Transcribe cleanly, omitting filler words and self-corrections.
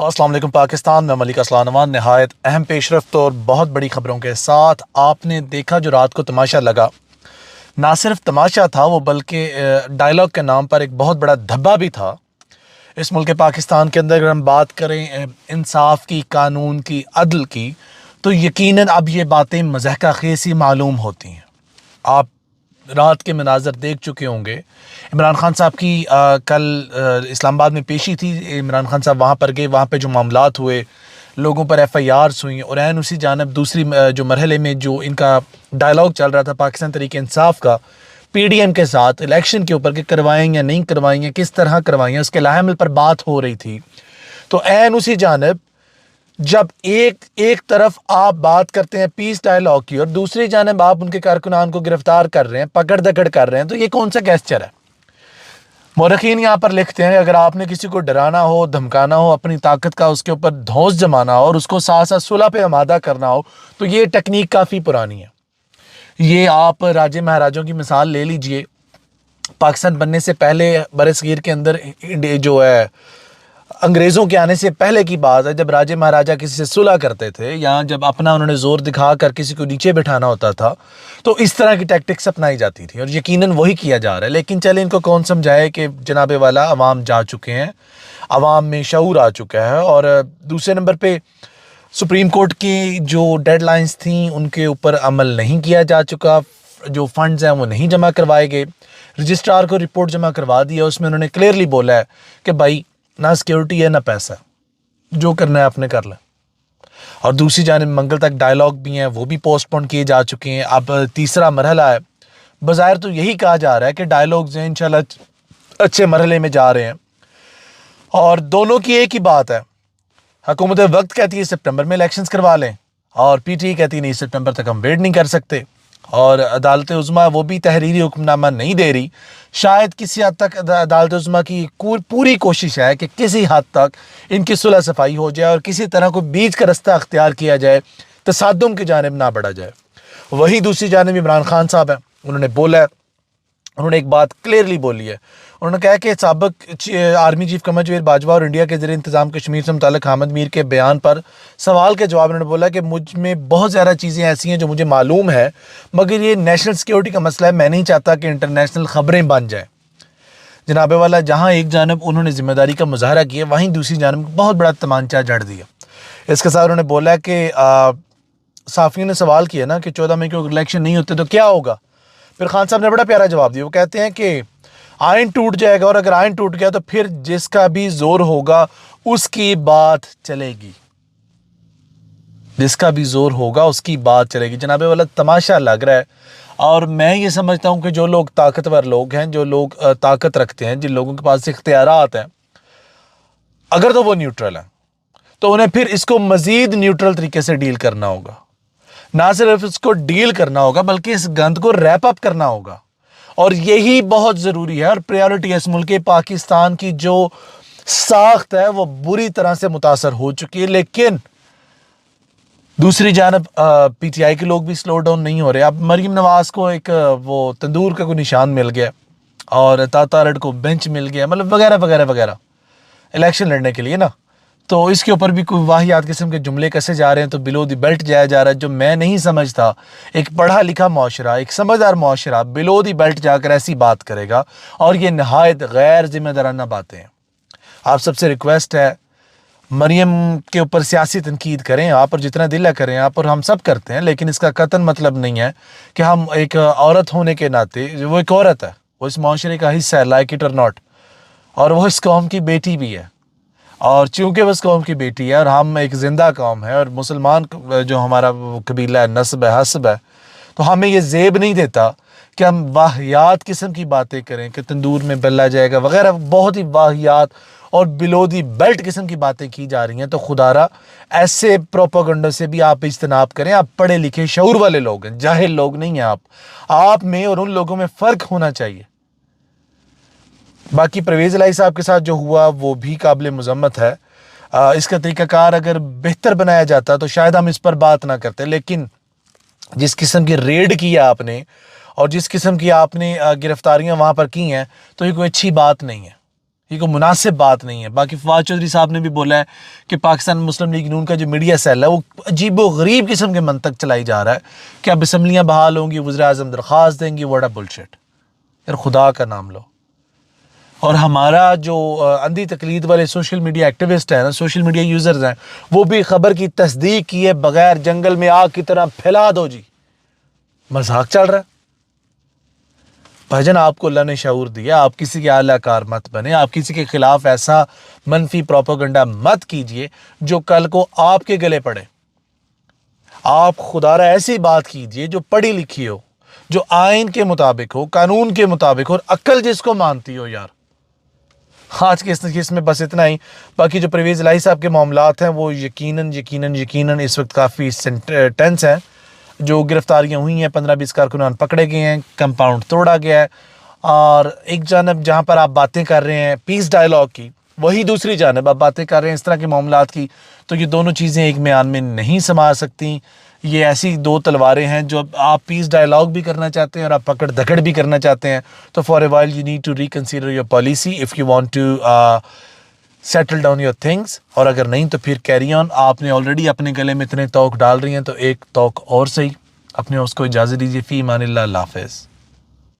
السلام علیکم پاکستان میں ملک اسلام نوان نہایت اہم پیش رفت اور بہت بڑی خبروں کے ساتھ آپ نے دیکھا جو رات کو تماشا لگا، نہ صرف تماشا تھا وہ بلکہ ڈائلاگ کے نام پر ایک بہت بڑا دھبا بھی تھا۔ اس ملک پاکستان کے اندر اگر ہم بات کریں انصاف کی، قانون کی، عدل کی، تو یقیناً اب یہ باتیں مضحکہ خیز ہی معلوم ہوتی ہیں۔ آپ رات کے مناظر دیکھ چکے ہوں گے۔ عمران خان صاحب کی کل اسلام آباد میں پیشی تھی، عمران خان صاحب وہاں پر گئے، وہاں پہ جو معاملات ہوئے، لوگوں پر ایف آئی آرز ہوئیں، اور اسی جانب دوسری جو مرحلے میں جو ان کا ڈائلاگ چل رہا تھا پاکستان تحریک انصاف کا پی ڈی ایم کے ساتھ الیکشن کے اوپر کہ کروائیں یا نہیں کروائیں یا کس طرح کروائیں، اس کے لاحمل پر بات ہو رہی تھی، تو اسی جانب جب ایک طرف آپ بات کرتے ہیں پیس ڈائلاگ کی اور دوسری جانب آپ ان کے کارکنان کو گرفتار کر رہے ہیں، پکڑ دکڑ کر رہے ہیں، تو یہ کون سا گیسچر ہے؟ مورخین یہاں پر لکھتے ہیں اگر آپ نے کسی کو ڈرانا ہو، دھمکانا ہو، اپنی طاقت کا اس کے اوپر دھونس جمانا ہو اور اس کو ساتھ ساتھ صلح پہ آمادہ کرنا ہو، تو یہ ٹیکنیک کافی پرانی ہے۔ یہ آپ راجے مہاراجوں کی مثال لے لیجئے۔ پاکستان بننے سے پہلے برصغیر کے اندر جو ہے انگریزوں کے آنے سے پہلے کی بات ہے، جب راجے مہاراجا کسی سے صلح کرتے تھے یا جب اپنا انہوں نے زور دکھا کر کسی کو نیچے بٹھانا ہوتا تھا تو اس طرح کی ٹیکٹکس اپنائی جاتی تھی، اور یقیناً وہی کیا جا رہا ہے۔ لیکن چلے ان کو کون سمجھائے کہ جناب والا عوام جا چکے ہیں، عوام میں شعور آ چکا ہے، اور دوسرے نمبر پہ سپریم کورٹ کی جو ڈیڈ لائنز تھیں ان کے اوپر عمل نہیں کیا جا چکا، جو فنڈز ہیں وہ نہیں جمع کروائے گئے۔ رجسٹرار کو رپورٹ جمع کروا دی ہے، اس میں انہوں نے کلیئرلی بولا ہے کہ بھائی نہ سیکیورٹی ہے نہ پیسہ، جو کرنا ہے آپ نے کر لیں۔ اور دوسری جانب منگل تک ڈائلاگ بھی ہیں، وہ بھی پوسٹ پون کیے جا چکے ہیں۔ اب تیسرا مرحلہ ہے، بظاہر تو یہی کہا جا رہا ہے کہ ڈائلاگز ہیں انشاءاللہ اچھے مرحلے میں جا رہے ہیں، اور دونوں کی ایک ہی بات ہے۔ حکومت وقت کہتی ہے سپٹمبر میں الیکشنز کروا لیں، اور پی ٹی کہتی ہے نہیں سپٹمبر تک ہم ویٹ نہیں کر سکتے، اور عدالت عظمیٰ وہ بھی تحریری حکم نامہ نہیں دے رہی۔ شاید کسی حد تک عدالت عظمیٰ کی پوری کوشش ہے کہ کسی حد تک ان کی صلح صفائی ہو جائے اور کسی طرح کو بیچ کا رستہ اختیار کیا جائے، تصادم کی جانب نہ بڑھا جائے۔ وہی دوسری جانب عمران خان صاحب ہیں، انہوں نے بولا ہے، انہوں نے ایک بات کلیئرلی بولی ہے، انہوں نے کہا کہ سابق آرمی چیف قمر جاوید باجوہ اور انڈیا کے زیر انتظام کشمیر سے متعلق حامد میر کے بیان پر سوال کے جواب انہوں نے بولا کہ مجھ میں بہت زیادہ چیزیں ایسی ہیں جو مجھے معلوم ہے، مگر یہ نیشنل سیکیورٹی کا مسئلہ ہے، میں نہیں چاہتا کہ انٹرنیشنل خبریں بن جائیں۔ جناب والا جہاں ایک جانب انہوں نے ذمہ داری کا مظاہرہ کیا، وہیں دوسری جانب بہت بڑا تمانچہ جڑ دیا۔ اس کے ساتھ انہوں نے بولا کہ صحافیوں نے سوال کیا نا کہ 14 مئی کو الیکشن نہیں ہوتے تو کیا ہوگا؟ پھر خان صاحب نے بڑا پیارا جواب دیا، وہ کہتے ہیں کہ آئین ٹوٹ جائے گا، اور اگر آئین ٹوٹ گیا تو پھر جس کا بھی زور ہوگا اس کی بات چلے گی، جس کا بھی زور ہوگا اس کی بات چلے گی۔ جناب والا تماشا لگ رہا ہے، اور میں یہ سمجھتا ہوں کہ جو لوگ طاقتور لوگ ہیں، جو لوگ طاقت رکھتے ہیں، جن لوگوں کے پاس اختیارات ہیں، اگر تو وہ نیوٹرل ہیں تو انہیں پھر اس کو مزید نیوٹرل طریقے سے ڈیل کرنا ہوگا۔ نہ صرف اس کو ڈیل کرنا ہوگا بلکہ اس گند کو ریپ اپ کرنا ہوگا، اور یہی بہت ضروری ہے، اور پریورٹی ہے۔ اس ملک پاکستان کی جو ساخت ہے وہ بری طرح سے متاثر ہو چکی ہے، لیکن دوسری جانب پی ٹی آئی کے لوگ بھی سلو ڈاؤن نہیں ہو رہے۔ اب مریم نواز کو ایک وہ تندور کا کوئی نشان مل گیا، اور تاتارڈ کو بینچ مل گیا، مطلب وغیرہ وغیرہ وغیرہ الیکشن لڑنے کے لیے نا، تو اس کے اوپر بھی کوئی واہیات قسم کے جملے کسے جا رہے ہیں، تو بلو دی بیلٹ جایا جا رہا ہے، جو میں نہیں سمجھتا ایک پڑھا لکھا معاشرہ، ایک سمجھدار معاشرہ بلو دی بیلٹ جا کر ایسی بات کرے گا، اور یہ نہایت غیر ذمہ دارانہ باتیں ہیں۔ آپ سب سے ریکویسٹ ہے، مریم کے اوپر سیاسی تنقید کریں آپ، اور جتنا دل ہے کریں آپ، اور ہم سب کرتے ہیں، لیکن اس کا قطعاً مطلب نہیں ہے کہ ہم ایک عورت ہونے کے ناطے، وہ ایک عورت ہے، وہ اس معاشرے کا حصہ ہے، لائک اٹ اور ناٹ، اور وہ اس قوم کی بیٹی بھی ہے، اور چونکہ وہ اس قوم کی بیٹی ہے اور ہم ایک زندہ قوم ہے، اور مسلمان جو ہمارا قبیلہ ہے، نسب ہے، حسب ہے، تو ہمیں یہ زیب نہیں دیتا کہ ہم واہیات قسم کی باتیں کریں کہ تندور میں بلا جائے گا وغیرہ، بہت ہی واہیات اور بلو دی بیلٹ قسم کی باتیں کی جا رہی ہیں۔ تو خدا را ایسے پروپیگنڈا سے بھی آپ اجتناب کریں۔ آپ پڑھے لکھے شعور والے لوگ ہیں، جاہل لوگ نہیں ہیں آپ میں اور ان لوگوں میں فرق ہونا چاہیے۔ باقی پرویز الہی صاحب کے ساتھ جو ہوا وہ بھی قابل مذمت ہے۔ اس کا طریقہ کار اگر بہتر بنایا جاتا تو شاید ہم اس پر بات نہ کرتے، لیکن جس قسم کی ریڈ کی ہے آپ نے، اور جس قسم کی آپ نے گرفتاریاں وہاں پر کی ہیں، تو یہ کوئی اچھی بات نہیں ہے، یہ کوئی مناسب بات نہیں ہے. باقی فواد چودھری صاحب نے بھی بولا ہے کہ پاکستان مسلم لیگ نون کا جو میڈیا سیل ہے وہ عجیب و غریب قسم کے منطق چلائی جا رہا ہے کہ اب اسمبلیاں بحال ہوں گی, وزیر اعظم درخواست دیں گی. What a bullshit. یار خدا کا نام لو. اور ہمارا جو اندھی تقلید والے سوشل میڈیا ایکٹیوسٹ ہیں نا, سوشل میڈیا یوزرز ہیں, وہ بھی خبر کی تصدیق کیے بغیر جنگل میں آگ کی طرح پھیلا دو جی. مذاق چل رہا ہے بھائی جان. آپ کو اللہ نے شعور دیا, آپ کسی کے اعلی کار مت بنے, آپ کسی کے خلاف ایسا منفی پروپیگنڈا مت کیجئے جو کل کو آپ کے گلے پڑے. آپ خدا را ایسی بات کیجئے جو پڑھی لکھی ہو, جو آئین کے مطابق ہو, قانون کے مطابق ہو, اور عقل جس کو مانتی ہو. یار آج کے اس میں بس اتنا ہی. باقی جو پرویز الہی صاحب کے معاملات ہیں وہ یقیناً اس وقت کافی ٹینس ہیں. جو گرفتاریاں ہوئی ہیں, 15-20 کارکنان پکڑے گئے ہیں, کمپاؤنڈ توڑا گیا ہے, اور ایک جانب جہاں پر آپ باتیں کر رہے ہیں پیس ڈائلاگ کی, وہی دوسری جانب آپ باتیں کر رہے ہیں اس طرح کے معاملات کی, تو یہ دونوں چیزیں ایک میان میں نہیں سما سکتی. یہ ایسی دو تلواریں ہیں جو آپ پیس ڈائلاگ بھی کرنا چاہتے ہیں اور آپ پکڑ دھکڑ بھی کرنا چاہتے ہیں. تو for a while you need to reconsider your policy if you want to settle down your things. اور اگر نہیں تو پھر کیری آن. آپ نے آلریڈی اپنے گلے میں اتنے توق ڈال رہی ہیں تو ایک توق اور صحیح. اپنے اس کو اجازت دیجیے. فی امان اللہ. اللہ حافظ.